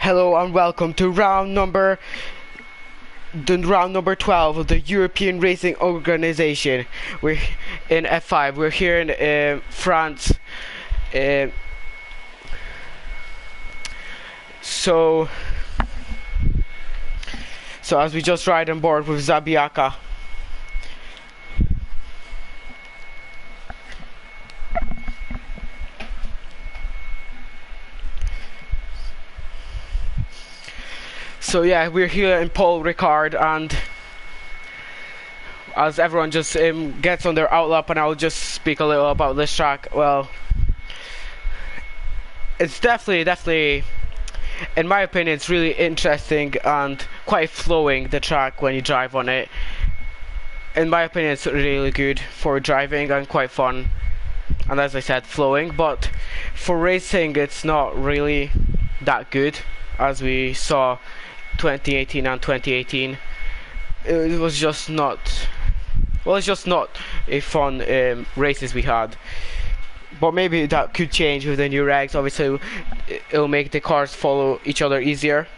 Hello and welcome to round number 12 of the European Racing Organization. We're in F5. We're here in France. So as we just ride on board with Zabiaka. So yeah, we're here in Paul Ricard, and as everyone just gets on their outlap, and I'll just speak a little about this track. Well, it's definitely, in my opinion, it's really interesting and quite flowing, the track, when you drive on it. In my opinion, it's really good for driving and quite fun, and as I said, flowing. But for racing, it's not really that good, as we saw 2018 and 2018. It was just not, well, it's just not a fun races we had. But maybe that could change with the new regs. Obviously it'll make the cars follow each other easier,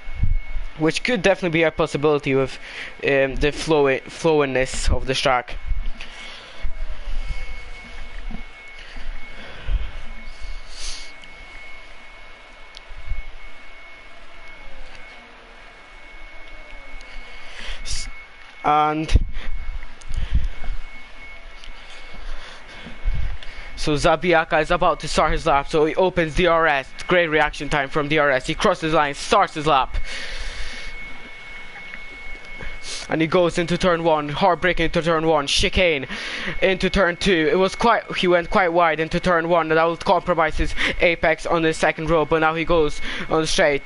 which could definitely be a possibility with the flowiness of the track. And so Zabiaka is about to start his lap, so he opens DRS. Great reaction time from DRS. He crosses the line, starts his lap, and he goes into turn 1, hard braking into turn 1, chicane into turn 2. He went quite wide into turn 1, and that will compromise his apex on the second row. But now he goes on the straight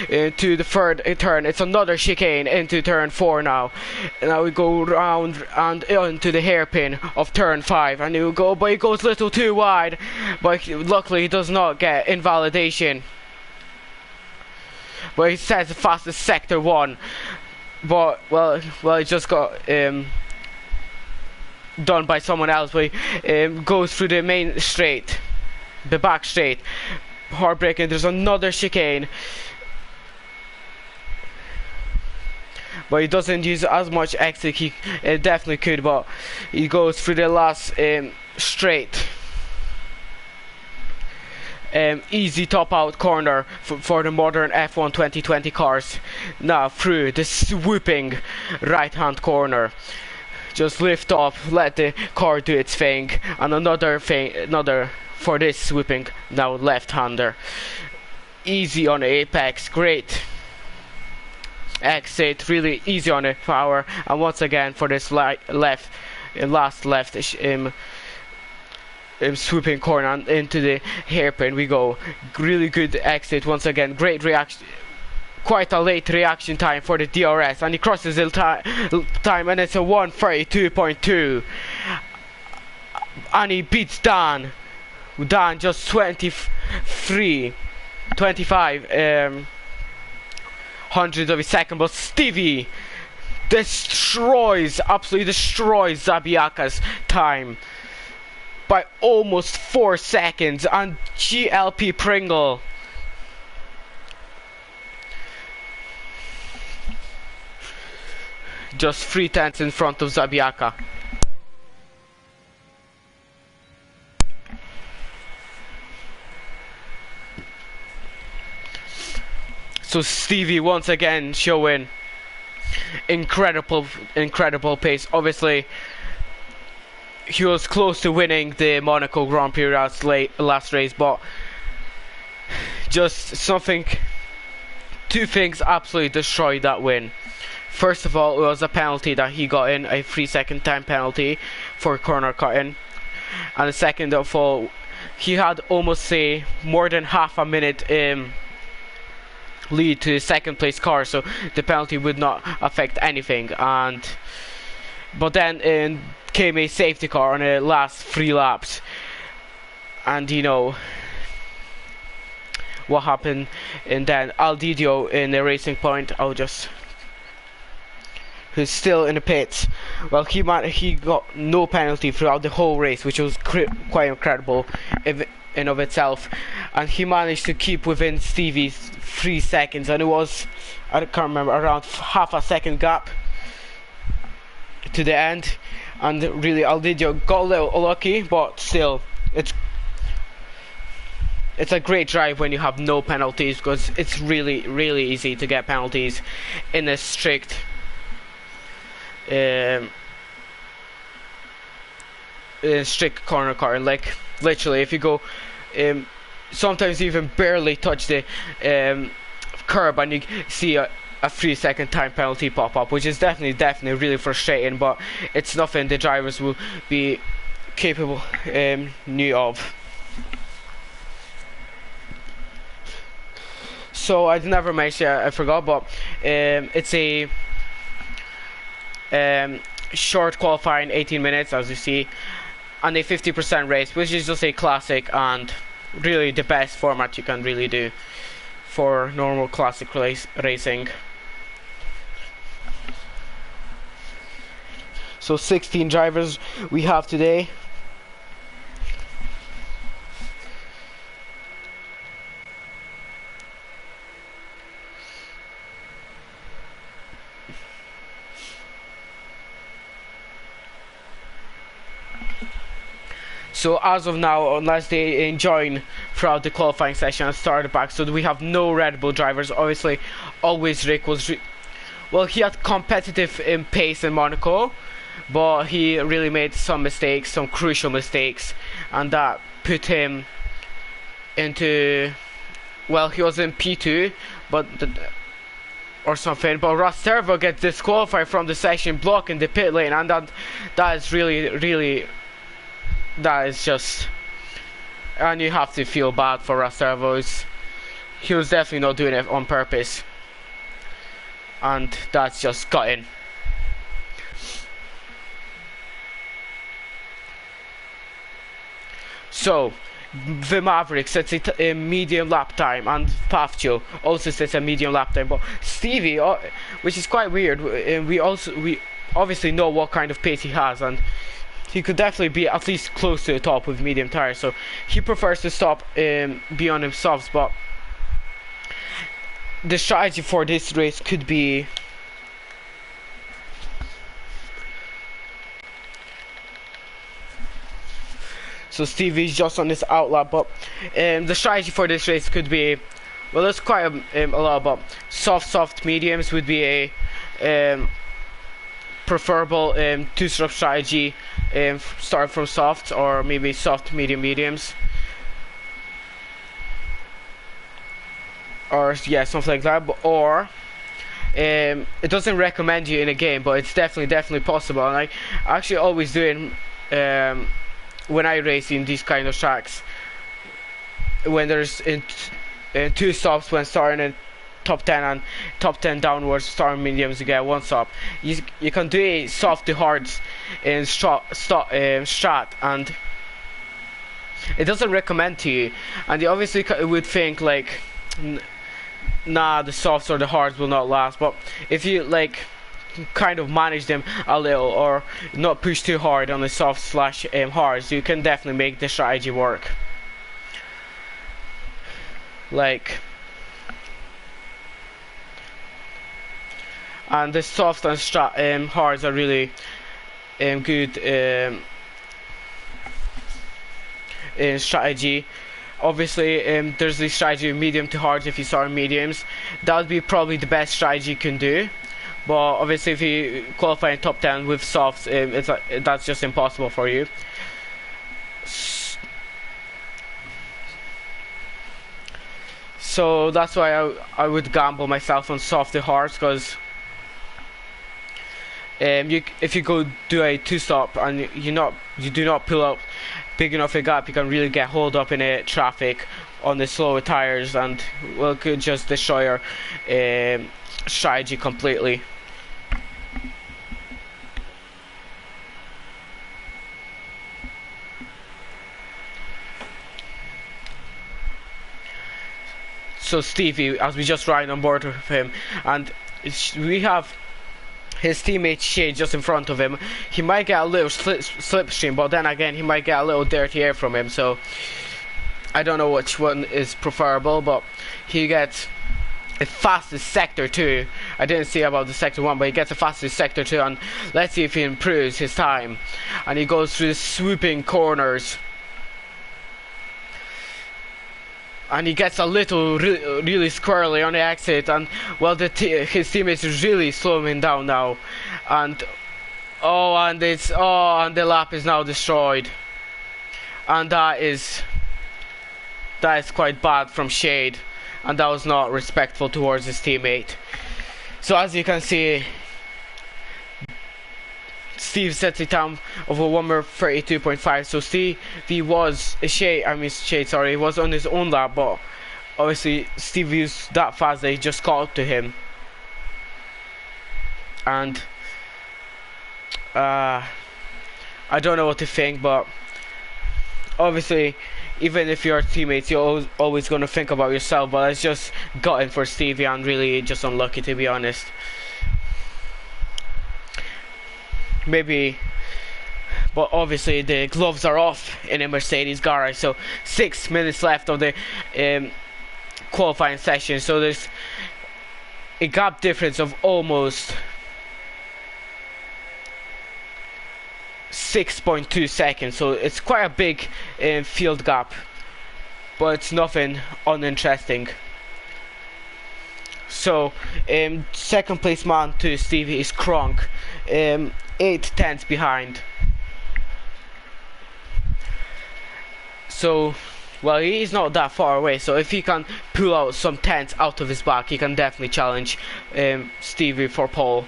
to the third turn. It's another chicane into turn 4 now. And now we go round and into the hairpin of turn 5, and he goes a little too wide, but luckily he does not get invalidation. But he says the fastest sector 1. But well, it just got done by someone else. But he goes through the main straight, the back straight, hard braking. There's another chicane, but he doesn't use as much exit. He definitely could, but he goes through the last straight. Easy top out corner for the modern F1 2020 cars. Now through the swooping right hand corner, just lift off, let the car do its thing, and another for this swooping now left hander. Easy on the apex, great exit, really easy on the power, and once again for this last left swooping corner and into the hairpin we go. Really good exit once again. Great reaction, quite a late reaction time for the DRS, and he crosses the time, and it's a 1:32.2, and he beats Dan just 25 hundredths of a second. But Stevie absolutely destroys Zabiaka's time by almost 4 seconds, and GLP Pringle just 3/10 in front of Zabiaka. So Stevie once again showing incredible pace. Obviously he was close to winning the Monaco Grand Prix last race, but just two things absolutely destroyed that win. First of all, it was a penalty that he got in, a 3-second time penalty for corner cutting, and the second of all, he had almost more than half a minute lead to the second place car, so the penalty would not affect anything. But then came a safety car on the last 3 laps, and you know what happened. And then Aldidio in the Racing Point, who's still in the pits. Well, he got no penalty throughout the whole race, which was quite incredible. in of itself, and he managed to keep within Stevie's 3 seconds, and it was, I can't remember, around half a second gap to the end. And really, Aldidio got a little lucky, but still, it's a great drive when you have no penalties, because it's really easy to get penalties in a strict corner car. Like literally, if you go sometimes you even barely touch the curb and you see a 3-second time penalty pop up, which is definitely really frustrating, but it's nothing the drivers will be capable knew of. So I never mentioned, I forgot, but it's a short qualifying, 18 minutes as you see, and a 50% race, which is just a classic and really the best format you can really do for normal classic racing. So 16 drivers we have today. So as of now, unless they join throughout the qualifying session and start back, so we have no Red Bull drivers. Obviously, always Rick was, well, he had competitive pace in Monaco, but he really made some mistakes, some crucial mistakes, and that put him into, well, he was in P2, but or something. But Rastervo gets disqualified from the session, blocking the pit lane, and that is really. That is just, and you have to feel bad for Rastervo. He was definitely not doing it on purpose, and that's just gutting. So the Maverick sets a medium lap time, and Pafcio also sets a medium lap time, but Stevie, which is quite weird, we obviously know what kind of pace he has, and he could definitely be at least close to the top with medium tires, so he prefers to stop beyond his softs. But the strategy for this race could be so Stevie's just on this outlap, but the strategy for this race could be, well, there's quite a lot, but soft mediums would be a preferable two-stroke strategy. Start from softs, or maybe soft mediums, or yeah, something like that. Or it doesn't recommend you in a game, but it's definitely possible, and I actually always do it when I race in these kind of tracks. When there's two stops when starting in top 10 and top 10 downwards, starting mediums, you get one stop. You can do a soft to hards in strat, and it doesn't recommend to you, and you obviously would think like, nah, the softs or the hards will not last. But if you like kind of manage them a little, or not push too hard on the soft slash hards, you can definitely make the strategy work. Like, and the soft and hards are really good in strategy. Obviously, there's the strategy of medium to hards. If you start mediums, that would be probably the best strategy you can do. But obviously, if you qualify in top 10 with softs, that's just impossible for you. So that's why I would gamble myself on soft to hards, because if you go do a two-stop and you do not pull up big enough a gap, you can really get hold up in a traffic on the slower tires, and well, could just destroy your strategy completely. So Stevie, as we just ride on board with him, and we have his teammate Shea just in front of him. He might get a little slipstream, but then again he might get a little dirty air from him, so I don't know which one is preferable, but he gets the fastest sector 2. I didn't see about the sector 1, but he gets the fastest sector 2, and let's see if he improves his time. And he goes through the swooping corners, and he gets a little really squirrely on the exit, and well, his teammates is really slowing him down now, and and the lap is now destroyed, and that is quite bad from Shade, and that was not respectful towards his teammate. So as you can see, Steve sets a time of a 1:32.5. So Stevie was he was on his own lap, but obviously Steve was that fast that he just caught up to him. And I don't know what to think, but obviously, even if you're teammates, you're always going to think about yourself. But it's just gotten for Stevie, and really just unlucky, to be honest. Maybe, but obviously the gloves are off in a Mercedes garage. So 6 minutes left of the qualifying session. So there's a gap difference of almost 6.2 seconds, so it's quite a big field gap, but it's nothing uninteresting. So second place man to Stevie is Kronk, 8 tenths behind. So well, he's not that far away, so if he can pull out some tenths out of his back, he can definitely challenge Stevie for pole.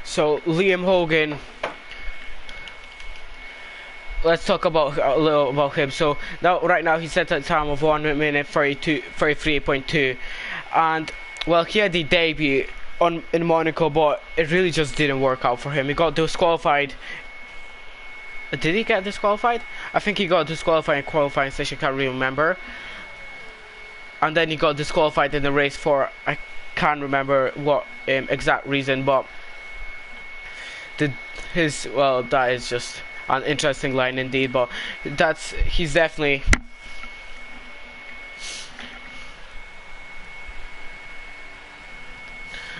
So Liam Hogan, let's talk about a little about him. So right now he set a time of 1:33.2, and well, he had the debut in Monaco, but it really just didn't work out for him. He got disqualified. Did he get disqualified? I think he got disqualified in qualifying session. Can't really remember. And then he got disqualified in the race for I can't remember what exact reason, but. That is just an interesting line indeed, but he's definitely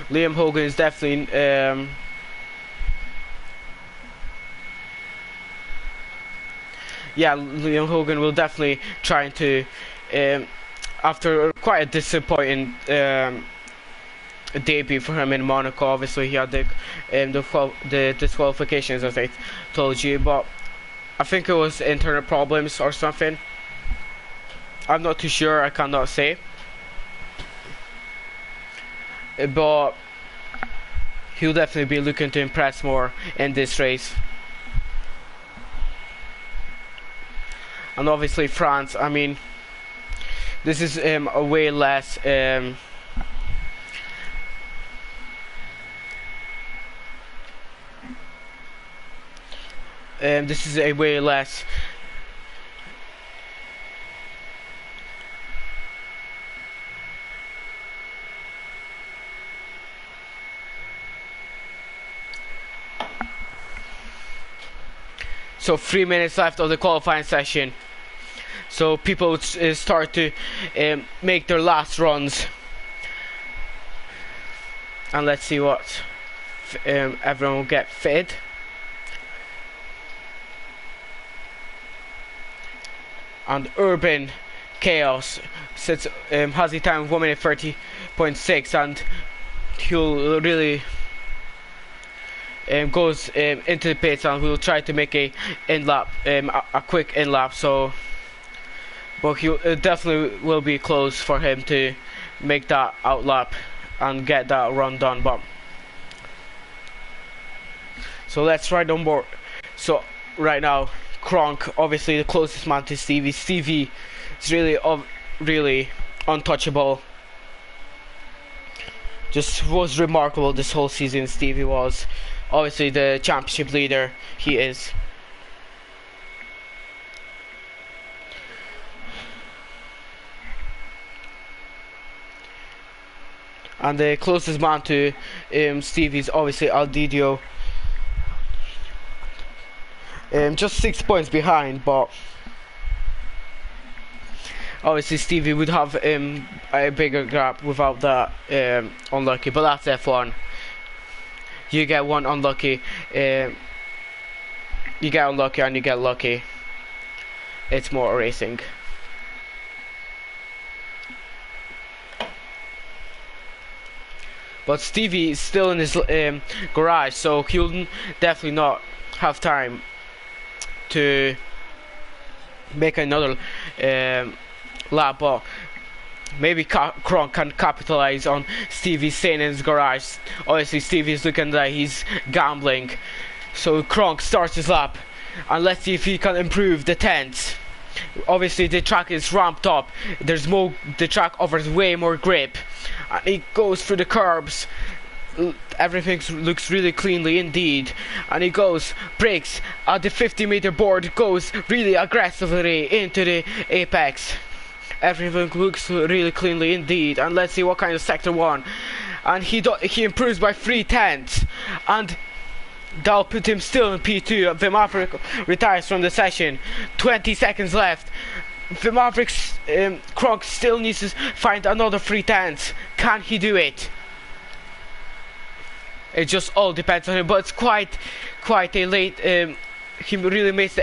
Liam Hogan is definitely Liam Hogan will definitely try to after quite a disappointing debut for him in Monaco. Obviously he had the disqualifications, as I told you, but I think it was internal problems or something. I'm not too sure, I cannot say, but he'll definitely be looking to impress more in this race. And obviously France, I mean, this is a way less this is a way less so 3 minutes left of the qualifying session, so people would start to make their last runs, and let's see what everyone will get fitted. And Urban Chaos has a time of 1:30.6, and he'll really goes into the pits, and we'll try to make a quick in lap. So but it definitely will be close for him to make that outlap and get that run done. But so let's ride on board. So right now, Kronk, obviously the closest man to Stevie. Stevie is really untouchable. Just was remarkable this whole season. Stevie was obviously the championship leader. He is. And the closest man to Stevie is obviously Aldidio. Just 6 points behind, but obviously Stevie would have a bigger gap without that unlucky. But that's F1. You get one unlucky, you get unlucky and you get lucky. It's motor racing. But Stevie is still in his garage, so he'll definitely not have time to make another lap. But maybe Kronk can capitalize on Stevie staying in his garage. Obviously, Stevie's looking like he's gambling, so Kronk starts his lap, and let's see if he can improve the 10th. Obviously, the track is ramped up. The track offers way more grip, and he goes through the curbs. Everything looks really cleanly indeed, and he brakes at the 50-meter board, goes really aggressively into the apex. Everything looks really cleanly indeed, and let's see what kind of sector 1. And he improves by 3/10, and that'll put him still in P2. The Maverick retires from the session. 20 seconds left. The Maverick's Kronk still needs to find another 3/10. Can he do it? It just all depends on him, but it's quite a late. He really missed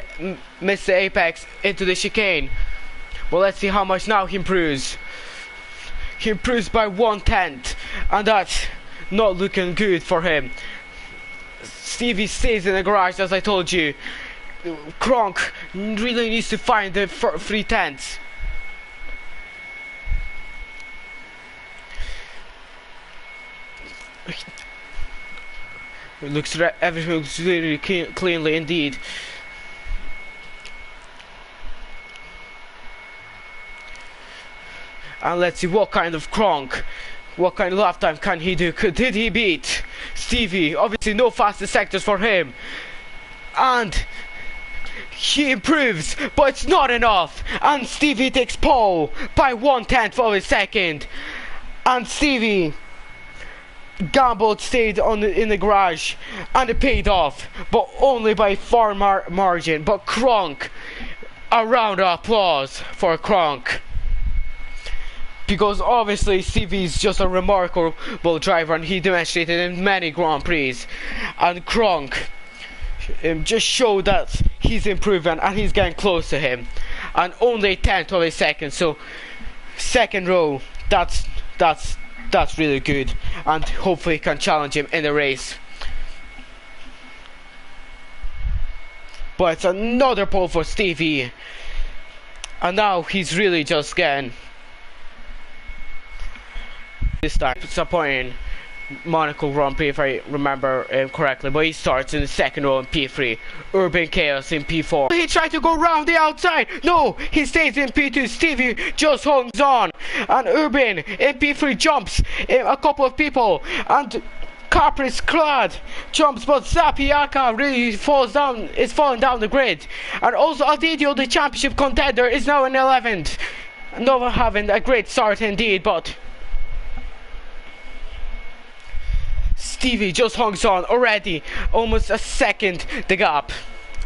the apex into the chicane. Well, let's see how much now he improves. He improves by 1/10, and that's not looking good for him. Stevie stays in the garage, as I told you. Kronk really needs to find the 3/10. Everything looks really cleanly indeed. And let's see what kind of lap time can he do. Did he beat Stevie? Obviously no faster sectors for him, and he improves, but it's not enough, and Stevie takes pole by 1/10 of a second. And Stevie gambled, stayed in the garage, and it paid off, but only by far margin. But Kronk, a round of applause for Kronk, because obviously Stevie's just a remarkable driver, and he demonstrated in many Grand Prix. And Kronk just showed that he's improving, and he's getting close to him, and only 1/10 of a second. So second row, that's really good, and hopefully can challenge him in the race. But it's another pole for Stevie, and now he's really just getting this time. It's a point in Monaco Grand Prix, if I remember correctly, but he starts in the second row in P3. Urban Chaos in P4. He tried to go round the outside. No, he stays in P2. Stevie just hangs on, and Urban in P3 jumps a couple of people, and Capri's Clad jumps, but Zapiaka really falls down. Is falling down the grid, and also Aldidio, the championship contender, is now in 11th. Not having a great start indeed, but Stevie just hangs on already, almost a second the gap.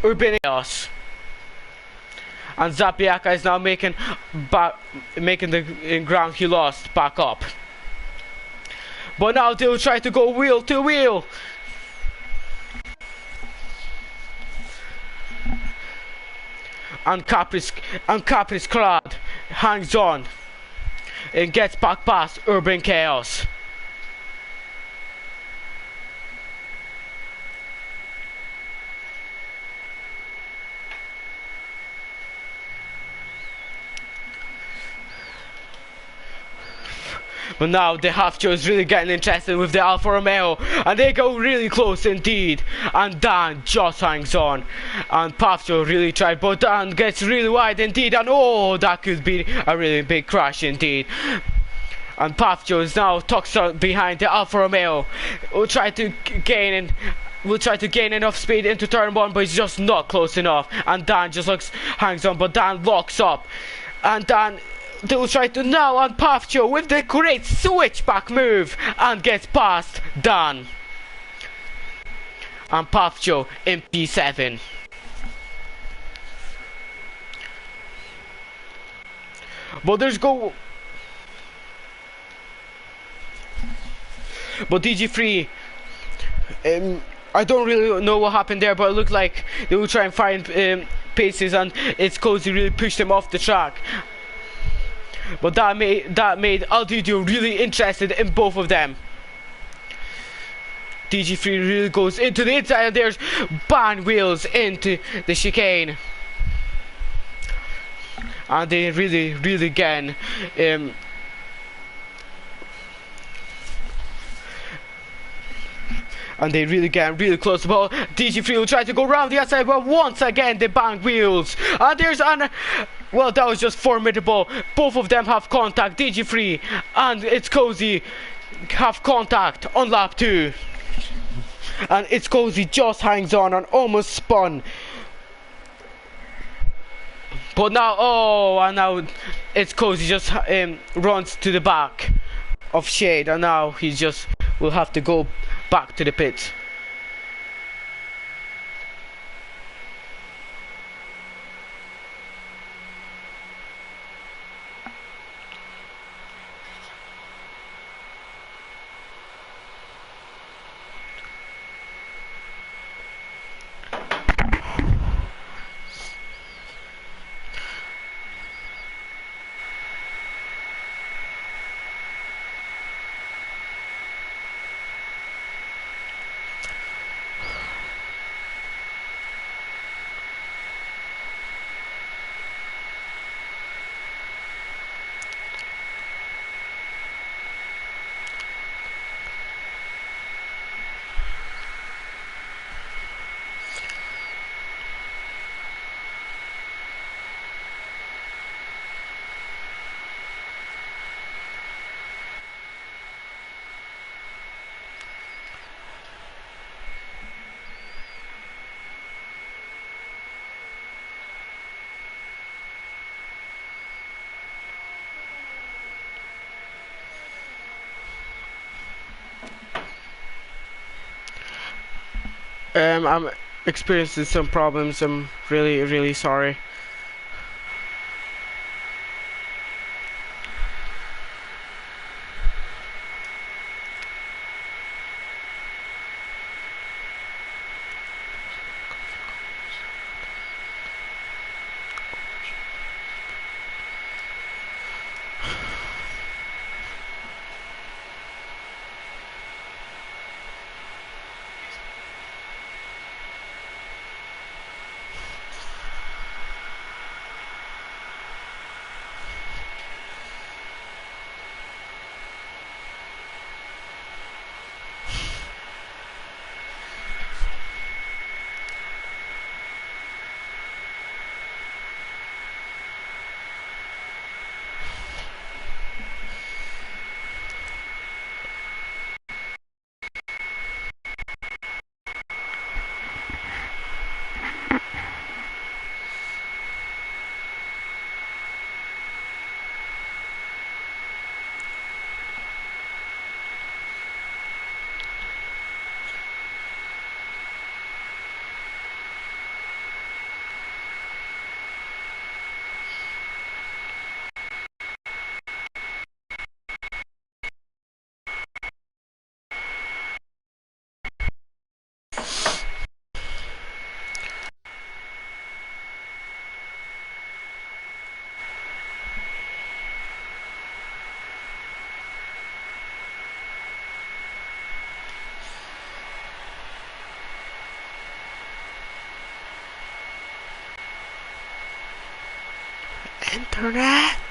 Urban Chaos, and Zapiaka is now making the ground he lost back up. But now they'll try to go wheel to wheel. And Capri's Clad hangs on and gets back past Urban Chaos. But now the half Joe is really getting interested with the Alfa Romeo, and they go really close indeed. And Dan just hangs on, and Pafjo really tried, but Dan gets really wide indeed, and oh, that could be a really big crash indeed. And Pafjo is now tucked behind the Alfa Romeo. Will try to gain enough speed into turn 1, but he's just not close enough. And Dan just hangs on, but Dan locks up, and Dan. They will try to now on Pafjo with the great switchback move and gets past Dan. And Pafjo in P7. But But DG3, I don't really know what happened there, but it looked like they will try and find paces, and it's Cozy really pushed him off the track. But that made Aldidio really interested in both of them. DG3 really goes into the inside, and there's ban wheels into the chicane. And they really again and they really get really close. But DG3 will try to go around the outside, but once again the bank wheels. And there's well, that was just formidable. Both of them have contact. DG3 and It's Cozy have contact on lap 2. And It's Cozy just hangs on and almost spun. But now, and now It's Cozy just runs to the back of Shade, and now he just will have to go back to the pits. I'm experiencing some problems. I'm really sorry. Internet.